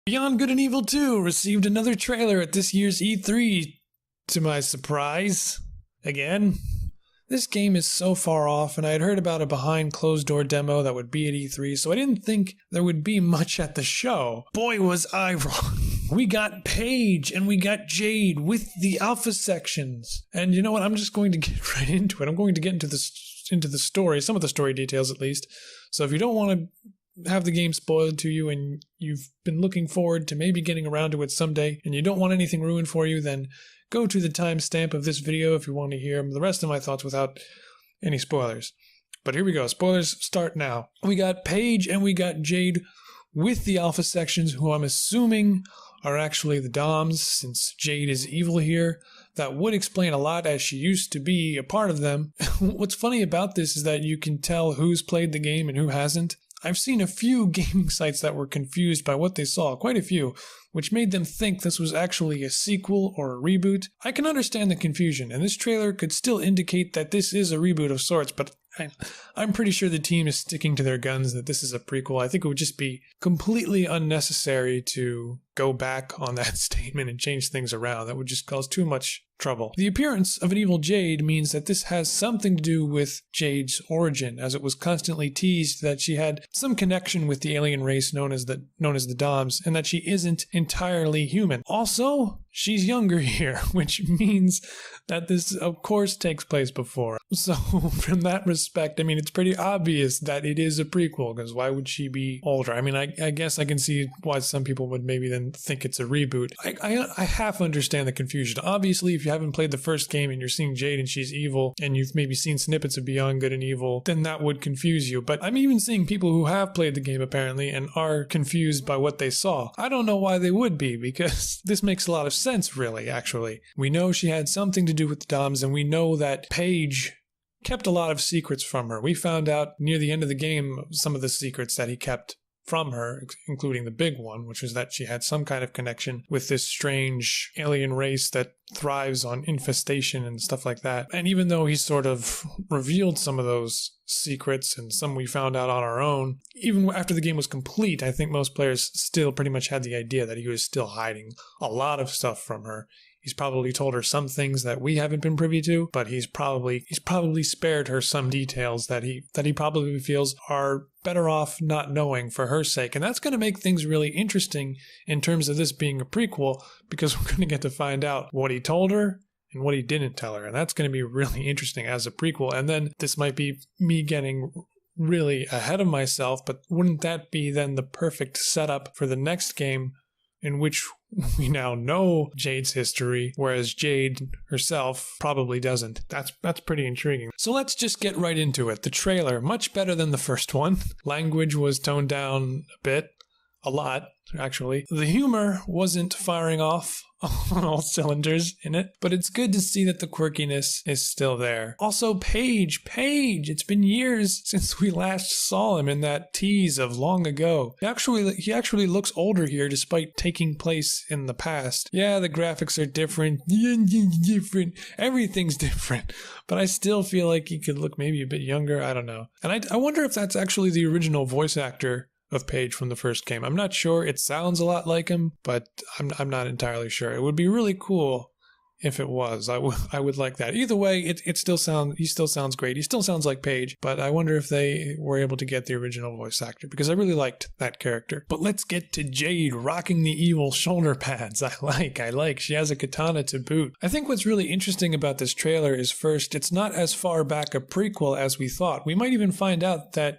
Beyond Good and Evil 2 received another trailer at this year's E3, to my surprise. Again. This game is so far off, and I had heard about a behind closed door demo that would be at E3, so I didn't think there would be much at the show. Boy, was I wrong. We got Paige and we got Jade with the alpha sections. And you know what? I'm just going to get right into it. I'm going to get into the story, some of the story details at least. So if you don't want to have the game spoiled to you and you've been looking forward to maybe getting around to it someday and you don't want anything ruined for you, then go to the timestamp of this video if you want to hear the rest of my thoughts without any spoilers. But here we go. Spoilers start now. We got Paige and we got Jade with the alpha sections, who I'm assuming are actually the Doms, since Jade is evil here. That would explain a lot, as she used to be a part of them. What's funny about this is that you can tell who's played the game and who hasn't. I've seen a few gaming sites that were confused by what they saw, quite a few, which made them think this was actually a sequel or a reboot. I can understand the confusion, and this trailer could still indicate that this is a reboot of sorts, but I'm pretty sure the team is sticking to their guns that this is a prequel. I think it would just be completely unnecessary to go back on that statement and change things around. That would just cause too much trouble. The appearance of an evil Jade means that this has something to do with Jade's origin, as it was constantly teased that she had some connection with the alien race known as the Doms, and that she isn't entirely human. Also, she's younger here, which means that this, of course, takes place before. So, from that respect, I mean, it's pretty obvious that it is a prequel, because why would she be older? I mean, I guess I can see why some people would maybe then think it's a reboot. I half understand the confusion. Obviously, if you haven't played the first game and you're seeing Jade and she's evil, and you've maybe seen snippets of Beyond Good and Evil, then that would confuse you. But I'm even seeing people who have played the game, apparently, and are confused by what they saw. I don't know why they would be, because this makes a lot of sense, really, actually. We know she had something to do with the Doms, and we know that Paige kept a lot of secrets from her. We found out near the end of the game some of the secrets that he kept from her, including the big one, which was that she had some kind of connection with this strange alien race that thrives on infestation and stuff like that. And even though he sort of revealed some of those secrets and some we found out on our own, even after the game was complete, I think most players still pretty much had the idea that he was still hiding a lot of stuff from her. He's probably told her some things that we haven't been privy to, but he's probably spared her some details that he probably feels are better off not knowing for her sake. And that's going to make things really interesting in terms of this being a prequel, because we're going to get to find out what he told her and what he didn't tell her. And that's going to be really interesting as a prequel. And then this might be me getting really ahead of myself, but wouldn't that be then the perfect setup for the next game, in which we now know Jade's history, whereas Jade herself probably doesn't. That's pretty intriguing. So let's just get right into it. The trailer, much better than the first one. Language was toned down a bit. A lot, actually. The humor wasn't firing off on all cylinders in it, but it's good to see that the quirkiness is still there. Also, Paige, it's been years since we last saw him in that tease of long ago. He actually looks older here despite taking place in the past. Yeah, the graphics are different. Everything's different, but I still feel like he could look maybe a bit younger. I don't know. And I wonder if that's actually the original voice actor of Paige from the first game. I'm not sure. It sounds a lot like him, but I'm not entirely sure. It would be really cool if it was. I would like that. Either way, he still sounds great. He still sounds like Paige, but I wonder if they were able to get the original voice actor, because I really liked that character. But let's get to Jade rocking the evil shoulder pads. I like. She has a katana to boot. I think what's really interesting about this trailer is, first, it's not as far back a prequel as we thought. We might even find out that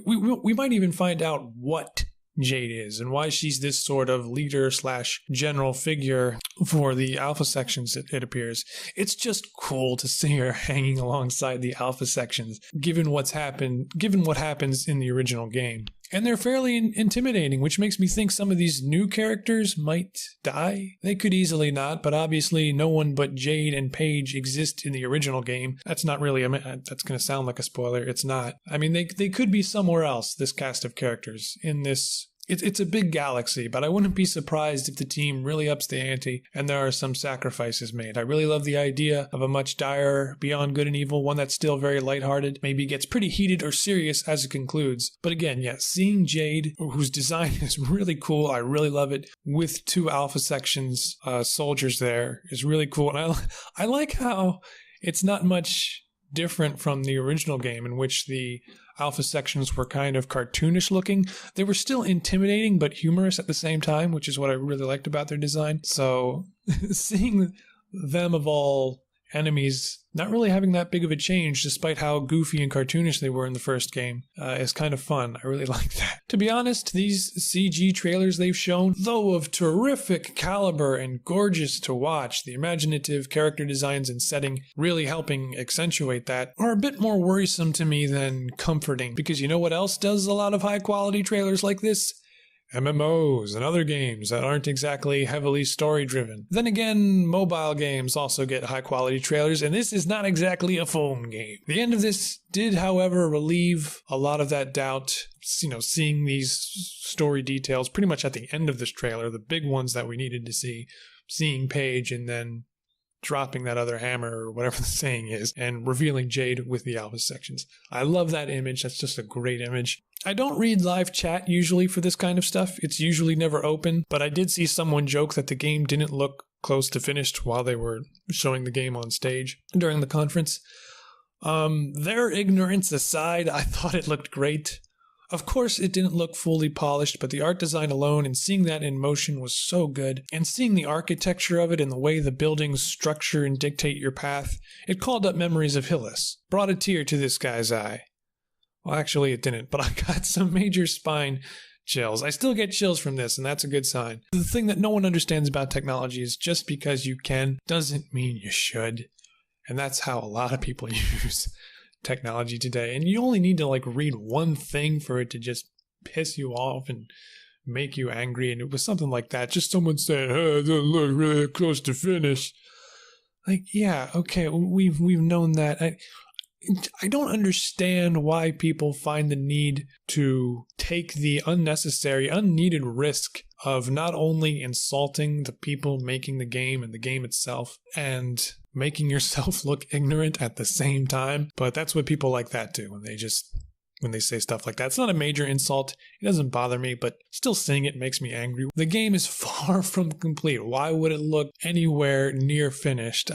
we might even find out what Jade is and why she's this sort of leader / general figure for the alpha sections, it appears. It's just cool to see her hanging alongside the alpha sections, given what happens in the original game. And they're fairly intimidating, which makes me think some of these new characters might die. They could easily not, but obviously no one but Jade and Paige exist in the original game. That's not really, that's going to sound like a spoiler. It's not. I mean, they could be somewhere else, this cast of characters, in this It's a big galaxy, but I wouldn't be surprised if the team really ups the ante and there are some sacrifices made. I really love the idea of a much direr Beyond Good and Evil, one that's still very lighthearted, maybe gets pretty heated or serious as it concludes. But again, yeah, seeing Jade, whose design is really cool, I really love it, with 2 Alpha Sections soldiers there is really cool. And I like how it's not much different from the original game, in which the Alpha Sections were kind of cartoonish looking. They were still intimidating but humorous at the same time, which is what I really liked about their design. So seeing them of all enemies not really having that big of a change despite how goofy and cartoonish they were in the first game is kind of fun. I really like that. To be honest, these CG trailers they've shown, though of terrific caliber and gorgeous to watch, the imaginative character designs and setting really helping accentuate that, are a bit more worrisome to me than comforting, because you know what else does a lot of high quality trailers like this? MMOs and other games that aren't exactly heavily story-driven. Then again, mobile games also get high-quality trailers, and this is not exactly a phone game. The end of this did, however, relieve a lot of that doubt. You know, seeing these story details pretty much at the end of this trailer, the big ones that we needed to see, seeing Paige and then dropping that other hammer or whatever the saying is, and revealing Jade with the Alpha Sections. I love that image. That's just a great image. I don't read live chat usually for this kind of stuff. It's usually never open, but I did see someone joke that the game didn't look close to finished while they were showing the game on stage during the conference. Their ignorance aside, I thought it looked great. Of course, it didn't look fully polished, but the art design alone and seeing that in motion was so good. And seeing the architecture of it and the way the buildings structure and dictate your path, it called up memories of Hillis. Brought a tear to this guy's eye. Well, actually, it didn't, but I got some major spine chills. I still get chills from this, and that's a good sign. The thing that no one understands about technology is just because you can doesn't mean you should. And that's how a lot of people use technology today. And you only need to read one thing for it to just piss you off and make you angry. And it was something like that. Just someone saying, "Hey, it doesn't look really close to finish." Yeah, okay, we've known that. I don't understand why people find the need to take the unnecessary, unneeded risk of not only insulting the people making the game and the game itself and making yourself look ignorant at the same time. But that's what people like that do when they say stuff like that. It's not a major insult. It doesn't bother me, but still saying it makes me angry. The game is far from complete. Why would it look anywhere near finished?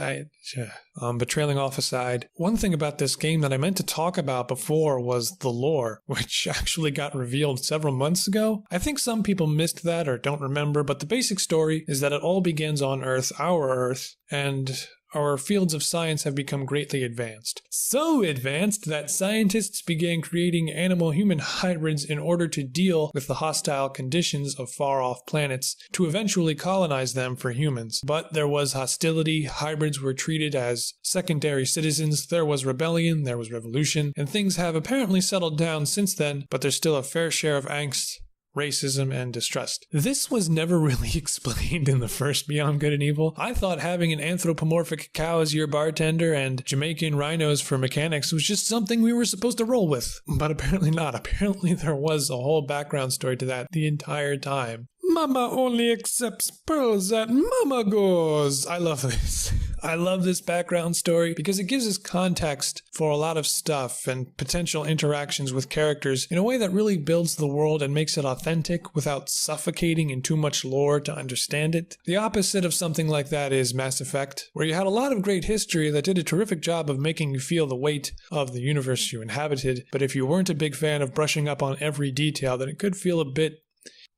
But trailing off aside, one thing about this game that I meant to talk about before was the lore, which actually got revealed several months ago. I think some people missed that or don't remember, but the basic story is that it all begins on Earth, our Earth, and our fields of science have become greatly advanced. So advanced that scientists began creating animal-human hybrids in order to deal with the hostile conditions of far-off planets to eventually colonize them for humans. But there was hostility, hybrids were treated as secondary citizens, there was rebellion, there was revolution, and things have apparently settled down since then, but there's still a fair share of angst, racism, and distrust. This was never really explained in the first Beyond Good and Evil. I thought having an anthropomorphic cow as your bartender and Jamaican rhinos for mechanics was just something we were supposed to roll with. But apparently not. Apparently there was a whole background story to that the entire time. Mama only accepts pearls at Mama goes. I love this. I love this background story because it gives us context for a lot of stuff and potential interactions with characters in a way that really builds the world and makes it authentic without suffocating in too much lore to understand it. The opposite of something like that is Mass Effect, where you had a lot of great history that did a terrific job of making you feel the weight of the universe you inhabited, but if you weren't a big fan of brushing up on every detail, then it could feel a bit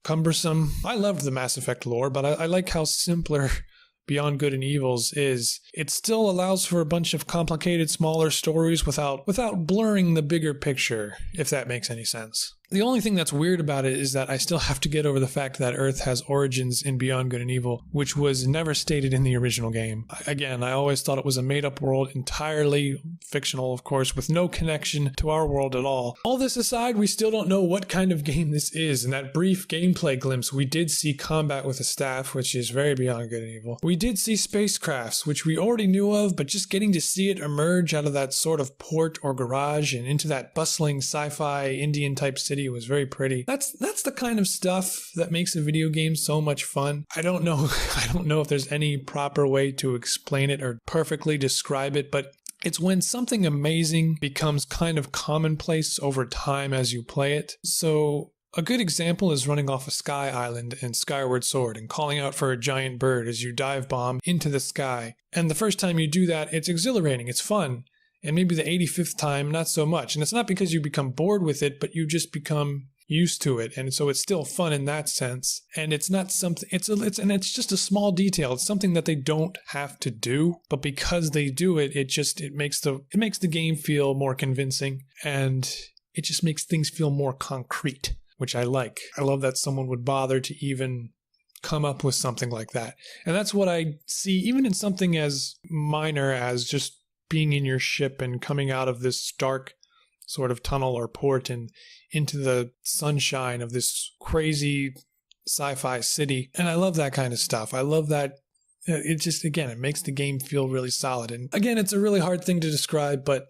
cumbersome. I loved the Mass Effect lore, but I like how simpler Beyond Good and Evils is. It still allows for a bunch of complicated, smaller stories without blurring the bigger picture, if that makes any sense. The only thing that's weird about it is that I still have to get over the fact that Earth has origins in Beyond Good and Evil, which was never stated in the original game. Again, I always thought it was a made-up world, entirely fictional, of course, with no connection to our world at all. All this aside, we still don't know what kind of game this is. In that brief gameplay glimpse, we did see combat with a staff, which is very Beyond Good and Evil. We did see spacecrafts, which we already knew of, but just getting to see it emerge out of that sort of port or garage and into that bustling sci-fi Indian-type city city. It was very pretty. That's the kind of stuff that makes a video game so much fun. I don't know if there's any proper way to explain it or perfectly describe it, but it's when something amazing becomes kind of commonplace over time as you play it. So a good example is running off a sky island in Skyward Sword and calling out for a giant bird as you dive bomb into the sky. And the first time you do that, it's exhilarating, it's fun. And maybe the 85th time, not so much. And it's not because you become bored with it, but you just become used to it. And so it's still fun in that sense. And it's not something, it's just a small detail. It's something that they don't have to do, but because they do it, it makes the game feel more convincing, and it just makes things feel more concrete, which I like. I love that someone would bother to even come up with something like that. And that's what I see even in something as minor as just being in your ship and coming out of this dark sort of tunnel or port and into the sunshine of this crazy sci-fi city. And I love that kind of stuff. I love that. It just, again, it makes the game feel really solid. And again, it's a really hard thing to describe, but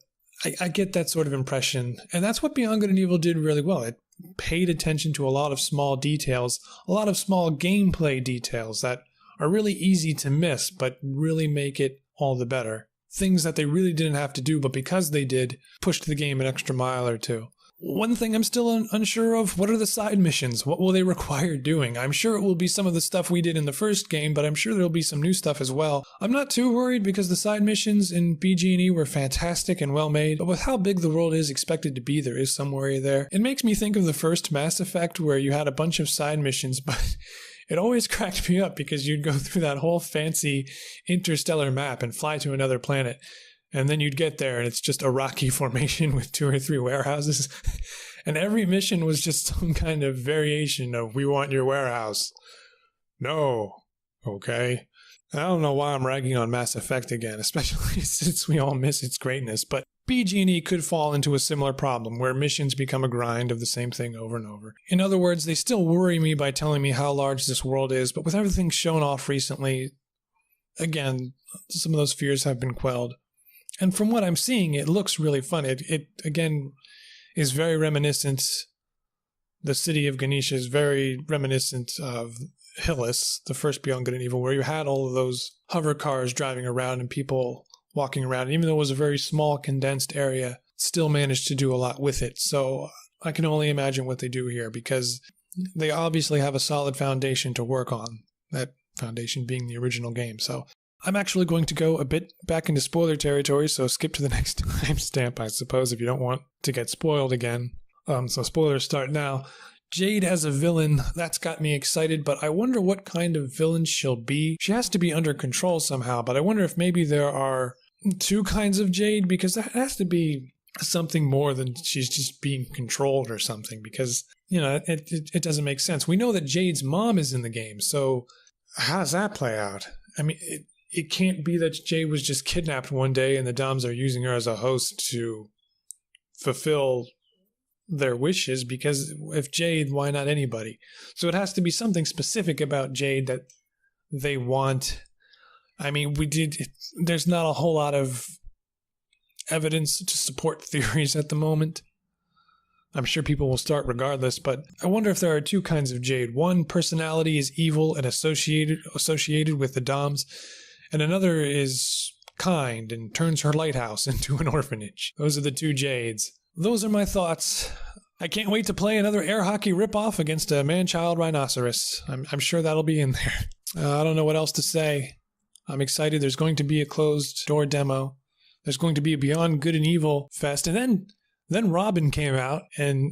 I get that sort of impression. And that's what Beyond Good and Evil did really well. It paid attention to a lot of small details, a lot of small gameplay details that are really easy to miss, but really make it all the better. Things that they really didn't have to do, but because they did, pushed the game an extra mile or two. One thing I'm still unsure of, what are the side missions? What will they require doing? I'm sure it will be some of the stuff we did in the first game, but I'm sure there'll be some new stuff as well. I'm not too worried because the side missions in BG&E were fantastic and well made, but with how big the world is expected to be, there is some worry there. It makes me think of the first Mass Effect where you had a bunch of side missions, but it always cracked me up because you'd go through that whole fancy interstellar map and fly to another planet. And then you'd get there and it's just a rocky formation with 2 or 3 warehouses. And every mission was just some kind of variation of, we want your warehouse. No. Okay. I don't know why I'm ragging on Mass Effect again, especially since we all miss its greatness. But BG&E could fall into a similar problem where missions become a grind of the same thing over and over. In other words, they still worry me by telling me how large this world is, but with everything shown off recently, again, some of those fears have been quelled. And from what I'm seeing, it looks really fun. It again, is very reminiscent. The city of Ganesha is very reminiscent of Hillis, the first Beyond Good and Evil, where you had all of those hover cars driving around and people walking around. And even though it was a very small, condensed area, still managed to do a lot with it. So I can only imagine what they do here, because they obviously have a solid foundation to work on, that foundation being the original game. So I'm actually going to go a bit back into spoiler territory, so skip to the next timestamp, I suppose, if you don't want to get spoiled again. So spoilers start now. Jade as a villain, that's got me excited, but I wonder what kind of villain she'll be. She has to be under control somehow, but I wonder if maybe there are 2 kinds of Jade, because that has to be something more than she's just being controlled or something, because, you know, it doesn't make sense. We know that Jade's mom is in the game, so how does that play out? I mean, it can't be that Jade was just kidnapped one day and the Doms are using her as a host to fulfill their wishes, because if Jade, why not anybody? So it has to be something specific about Jade that they want. I mean, there's not a whole lot of evidence to support theories at the moment. I'm sure people will start regardless, but I wonder if there are 2 kinds of Jade. One personality is evil and associated with the Doms, and another is kind and turns her lighthouse into an orphanage. Those are the 2 Jades. Those are my thoughts. I can't wait to play another air hockey ripoff against a man-child rhinoceros. I'm sure that'll be in there. I don't know what else to say. I'm excited. There's going to be a closed-door demo. There's going to be a Beyond Good and Evil fest. And then Robin came out and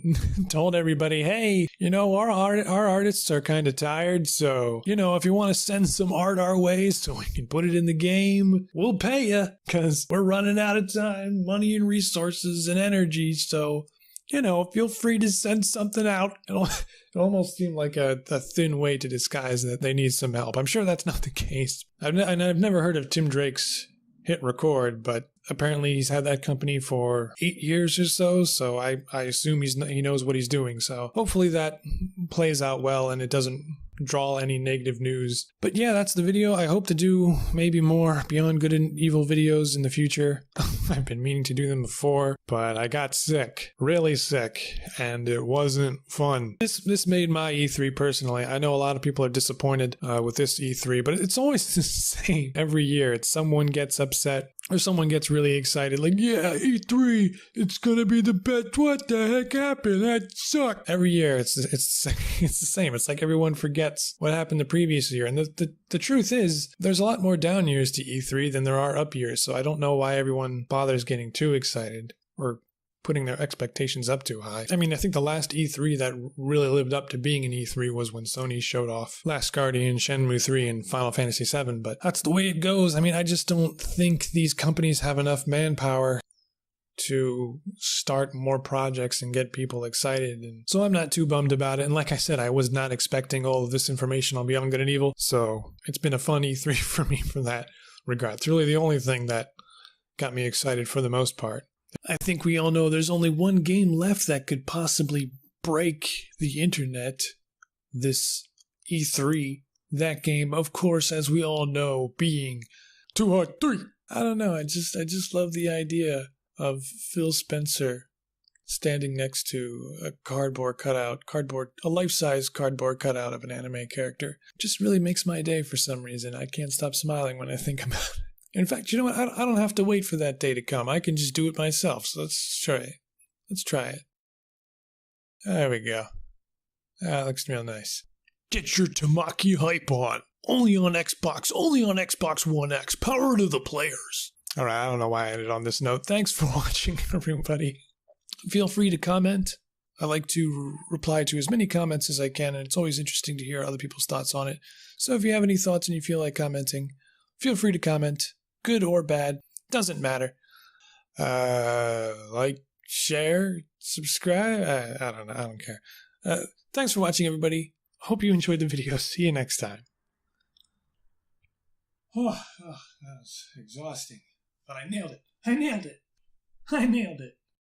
told everybody, hey, you know, our artists are kind of tired, so, you know, if you want to send some art our way so we can put it in the game, we'll pay you, because we're running out of time, money and resources and energy, so, you know, feel free to send something out. It almost seemed like a thin way to disguise that they need some help. I'm sure that's not the case. I've never heard of Tim Drake's Hit Record, but apparently he's had that company for 8 years or so I assume he knows what he's doing. So hopefully that plays out well and it doesn't draw any negative news. But yeah, that's the video. I hope to do maybe more Beyond Good and Evil videos in the future. I've been meaning to do them before, but I got sick, really sick, and it wasn't fun. This made my E3 personally. I know a lot of people are disappointed with this E3, but it's always the same every year. It's someone gets upset or someone gets really excited, like, yeah, E3, it's gonna be the best. What the heck happened? That sucked. Every year, it's the same. It's like everyone forgets what happened the previous year. And the truth is, there's a lot more down years to E3 than there are up years. So I don't know why everyone bothers getting too excited or putting their expectations up too high. I mean, I think the last E3 that really lived up to being an E3 was when Sony showed off Last Guardian, Shenmue 3, and Final Fantasy 7, but that's the way it goes. I mean, I just don't think these companies have enough manpower to start more projects and get people excited. And so I'm not too bummed about it. And like I said, I was not expecting all of this information on Beyond Good and Evil. So it's been a fun E3 for me for that regard. It's really the only thing that got me excited for the most part. I think we all know there's only one game left that could possibly break the internet this E3. That game, of course, as we all know, being 2 Hard 3. I don't know. I just love the idea of Phil Spencer standing next to a a life-size cardboard cutout of an anime character. It just really makes my day for some reason. I can't stop smiling when I think about it. In fact, you know what? I don't have to wait for that day to come. I can just do it myself. So let's try it. Let's try it. There we go. That looks real nice. Get your Tamaki hype on. Only on Xbox. Only on Xbox One X. Power to the players. All right, I don't know why I ended on this note. Thanks for watching, everybody. Feel free to comment. I like to reply to as many comments as I can, and it's always interesting to hear other people's thoughts on it. So if you have any thoughts and you feel like commenting, feel free to comment. Good or bad, doesn't matter. Like, share, subscribe. I don't know. I don't care. Thanks for watching, everybody. Hope you enjoyed the video. See you next time. Oh, that was exhausting. But I nailed it. I nailed it.